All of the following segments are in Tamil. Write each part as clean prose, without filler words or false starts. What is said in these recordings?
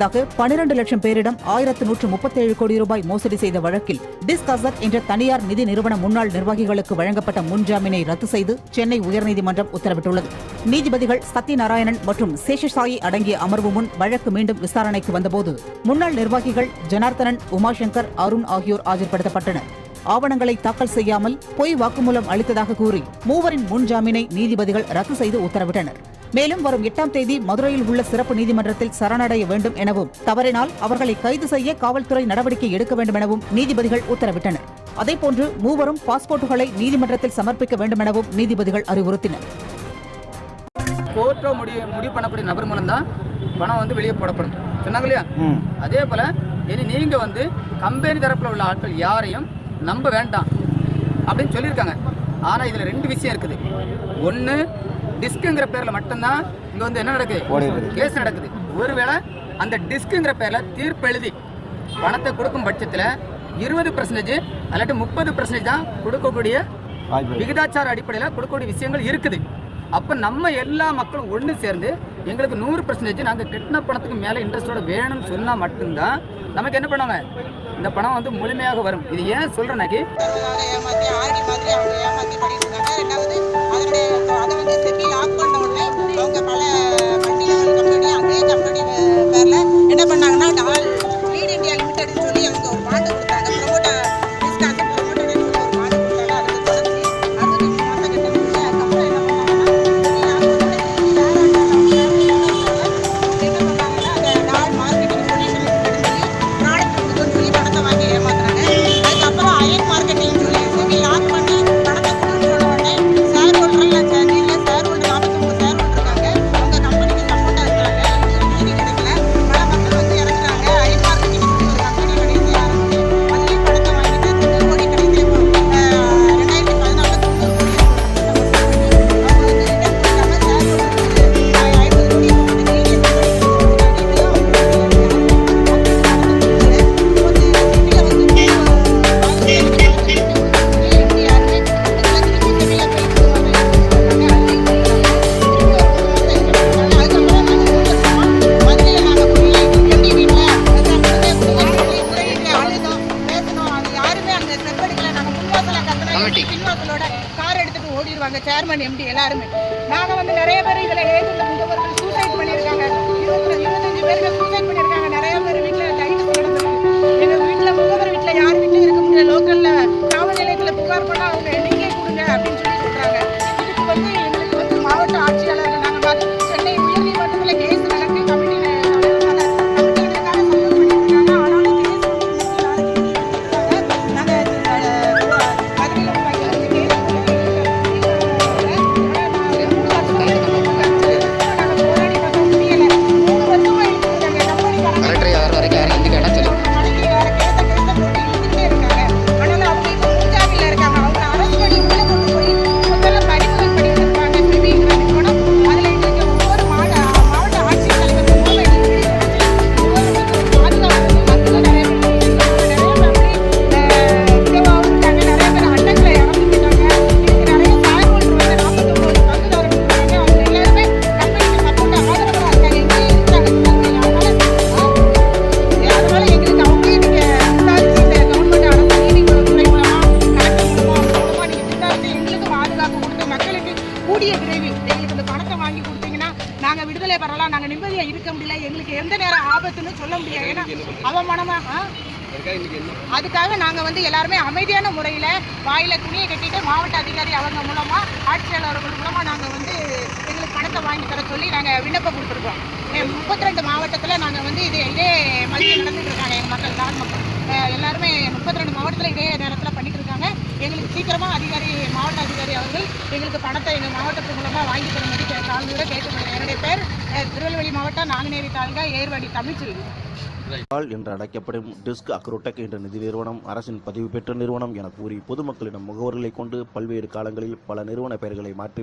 12 லட்சம் பேரிடம் 1137 கோடி ரூபாய் மோசடி செய்த வழக்கில் டிஸ்கசர் என்ற தனியார் நிதி நிறுவன முன்னாள் நிர்வாகிகளுக்கு வழங்கப்பட்ட முன்ஜாமீனை ரத்து செய்து சென்னை உயர்நீதிமன்றம் உத்தரவிட்டுள்ளது. நீதிபதிகள் சத்யநாராயணன் மற்றும் சேஷசாயி அடங்கிய அமர்வு முன் வழக்கு மீண்டும் விசாரணைக்கு வந்தபோது முன்னாள் நிர்வாகிகள் ஜனார்த்தனன், உமாசங்கர், அருண் ஆகியோர் ஆஜர்படுத்தப்பட்டனர். ஆவணங்களை தாக்கல் செய்யாமல் பொய் வாக்குமூலம் அளித்ததாக கூறி மூவரின் முன்ஜாமீனை நீதிபதிகள் ரத்து செய்து உத்தரவிட்டனர். மேலும் வரும் 8ஆம் தேதி மதுரையில் உள்ள சிறப்பு நீதிமன்றத்தில் சரணடைய வேண்டும் எனவும், தவறினால் அவர்களை கைது செய்ய காவல்துறை நடவடிக்கை எடுக்க வேண்டும் எனவும் நீதிபதிகள் உத்தரவிட்டனர். அதேபோன்று மூவரும் பாஸ்போர்ட்டுகளை நீதிமன்றத்தில் சமர்ப்பிக்க வேண்டும் எனவும் நீதிபதிகள் அறிவுறுத்தினர். கோர்ட்டோ முடிவு பண்ணக்கூடிய நபர் மூலம் தான் பணம் வெளியே போடப்படும் சொன்னாங்க இல்லையா? அதே போல இனி நீங்க கம்பெனி தரப்புல உள்ள ஆட்கள் யாரையும் நம்ப வேண்டாம் அப்படின்னு சொல்லியிருக்காங்க. ஆனா இதுல 2 விஷயம் இருக்குது. ஒன்னு, டிஸ்க்குங்கிற பேர்ல மட்டும்தான் இங்க என்ன நடக்குது, கேஸ் நடக்குது. ஒருவேளை அந்த டிஸ்க்குங்கிற பேர்ல தீர்ப்பு எழுதி பணத்தை கொடுக்கும் பட்சத்துல 20% அல்லாட்டி 30% தான் கொடுக்கக்கூடிய விகிதாச்சார அடிப்படையில் கொடுக்கக்கூடிய விஷயங்கள் இருக்குது. அப்ப நம்ம எல்லா மக்களும் ஒன்று சேர்ந்து எங்களுக்கு 100% நாங்கள் கட்டின பணத்துக்கு மேல இன்ட்ரெஸ்டோட வேணும்னு சொன்னா மட்டும்தான் நமக்கு என்ன பண்ணுவாங்க, இந்த பணம் முழுமையாக வரும். இது ஏன் சொல்றேன்னாக்கி என்ன பண்ணாங்கன்னா லீட் இந்தியா லிமிடெட் சொல்லி அவங்க ஒரு பாண்டு கொடுத்தாங்க. ப்ரொமோட்டர் கார் எடுத்துட்டு ஓடிடுவாங்க. சேர்மன், எம்டி எல்லாருமே. நாங்கள் நிறைய பேர் இதில் ஏஜென்ட் முகவர்கள் சூசைட் பண்ணியிருக்காங்க. 25 பேருக்கு சூசைட் பண்ணியிருக்காங்க. நிறைய பேர் வீட்டில் டைவர்ஸ் நடந்திருக்கு. எங்கள் வீட்டில் முகவர் வீட்டில் யார் வீட்டிலும் இருக்க முடியாது. லோக்கலில் காவல் நிலையத்தில் புகார் பண்ணால் அவங்க எண்ணிக்கை கொடுங்க அப்படின்னு சொல்கிறாங்க. இதுக்கு எங்களுக்கு மாவட்ட ஆட்சியாளர் நாங்கள் சென்னை உயர்நீதிமன்றத்தில் கேஸ் நடத்தி கமிட்டி நாங்கள் விடுதலை பெறலாம். நாங்கள் நிம்மதியாக இருக்க முடியல. எங்களுக்கு எந்த நேரம் ஆபத்துன்னு சொல்ல முடியாது. ஏன்னா அவமானமாக அதுக்காக நாங்கள் எல்லாருமே அமைதியான முறையில் வாயில துணியை கட்டிட்டு மாவட்ட அதிகாரி அவங்க மூலமாக ஆட்சியாளர்கள் மூலமாக நாங்கள் எங்களுக்கு பணத்தை வாங்கி தர சொல்லி நாங்கள் விண்ணப்பம் கொடுத்துருக்கோம். 32 மாவட்டத்தில் நாங்கள் இதே மதியம் நடந்துட்டு இருக்காங்க. எங்கள் மக்கள் தான் மக்கள் எல்லாருமே 32 மாவட்டத்தில் இதே நேரத்தில் பண்ணிட்டு இருக்காங்க. எங்களுக்கு சீக்கிரமாக மாவட்ட அதிகாரி அவர்கள் எங்களுக்கு பணத்தை எங்கள் மாவட்டத்து மூலமாக வாங்கி தரும்படி தாழ்மையோட கேட்டுக்கொள்கிறேன். என்னுடைய பேர் திருநெல்வேலி மாவட்டம் நாங்குநேரி தாலுகா ஏர்வாடி தமிழ்ச்செல்வி. என்று அழைக்கப்படும் டிஸ்க் அக்ரோடெக் என்ற நிதி நிறுவனம் அரசின் பதிவு பெற்ற நிறுவனம் என கூறி பொதுமக்களிடம் முகவர்களை கொண்டு பல்வேறு காலங்களில் பல நிறுவன பெயர்களை மாற்றி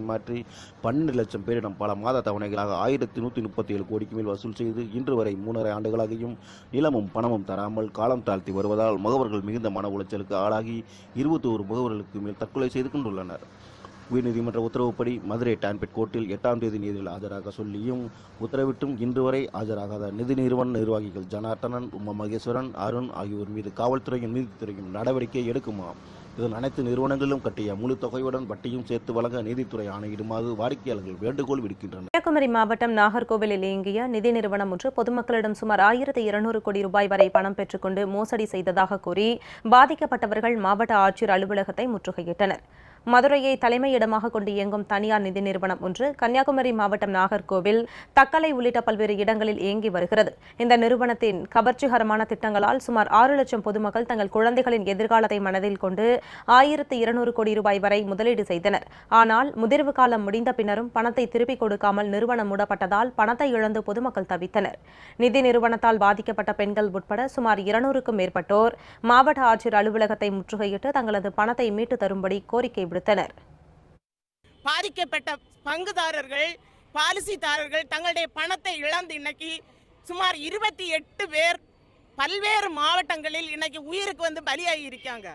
12 லட்சம் பேரிடம் பல மாத தவணைகளாக 1137 கோடிக்கு மேல் வசூல் செய்து இன்று வரை 3.5 ஆண்டுகளாகியும் நிலமும் பணமும் தராமல் காலம் தாழ்த்தி வருவதால் முகவர்கள் மிகுந்த மன உளைச்சலுக்கு ஆளாகி 21 முகவர்களுக்கு மேல் தற்கொலை செய்து கொண்டுள்ளனர். உயர்நீதிமன்ற உத்தரவுப்படி மதுரை டான்பெட் கோர்ட்டில் 8ஆம் தேதி நேரில் ஆஜராக சொல்லியும் உத்தரவிட்டும் இன்று வரை ஆஜராகாத நிதி நிறுவன நிர்வாகிகள் ஜனார்த்தனன், உமா மகேஸ்வரன், அருண் ஆகியோர் மீது காவல்துறையும் நீதித்துறையும் நடவடிக்கை எடுக்குமா? இதன் அனைத்து நிறுவனங்களிலும் கட்டிய முழு தொகையுடன் வட்டியும் சேர்த்து வழங்க நீதித்துறை ஆணையிடுமாறு வாடிக்கையாளர்கள் வேண்டுகோள் விடுக்கின்றனர். கன்னியாகுமரி மாவட்டம் நாகர்கோவிலில் இயங்கிய நிதி நிறுவனம் ஒன்று பொதுமக்களிடம் சுமார் 1200 கோடி ரூபாய் வரை பணம் பெற்றுக்கொண்டு மோசடி செய்ததாக கூறி பாதிக்கப்பட்டவர்கள் மாவட்ட ஆட்சியர் அலுவலகத்தை முற்றுகையிட்டனர். மதுரையை தலைமையிடமாக கொண்டு இயங்கும் தனியார் நிதி நிறுவனம் ஒன்று கன்னியாகுமரி மாவட்டம் நாகர்கோவில், தக்கலை உள்ளிட்ட பல்வேறு இடங்களில் இயங்கி வருகிறது. இந்த நிறுவனத்தின் கவர்ச்சிகரமான திட்டங்களால் சுமார் 6 லட்சம் பொதுமக்கள் தங்கள் குழந்தைகளின் எதிர்காலத்தை மனதில் கொண்டு 1200 கோடி ரூபாய் வரை முதலீடு செய்தனர். ஆனால் முதிர்வு காலம் முடிந்த பின்னரும் பணத்தை திருப்பிக் கொடுக்காமல் நிறுவனம் மூடப்பட்டதால் பணத்தை இழந்து பொதுமக்கள் தவித்தனர். நிதி நிறுவனத்தால் பாதிக்கப்பட்ட பெண்கள் உட்பட சுமார் 200க்கும் மேற்பட்டோர் மாவட்ட ஆட்சியர் அலுவலகத்தை முற்றுகையிட்டு தங்களது பணத்தை மீட்டு தரும்படி கோரிக்கை விடுத்தனர். பாதிக்கப்பட்ட பங்குதாரர்கள், பாலிசிதாரர்கள் தங்களுடைய பணத்தை இழந்து இன்னைக்கு சுமார் 28 பேர் பல்வேறு மாவட்டங்களில் இன்னைக்கு உயிருக்கு பலியாகி இருக்காங்க.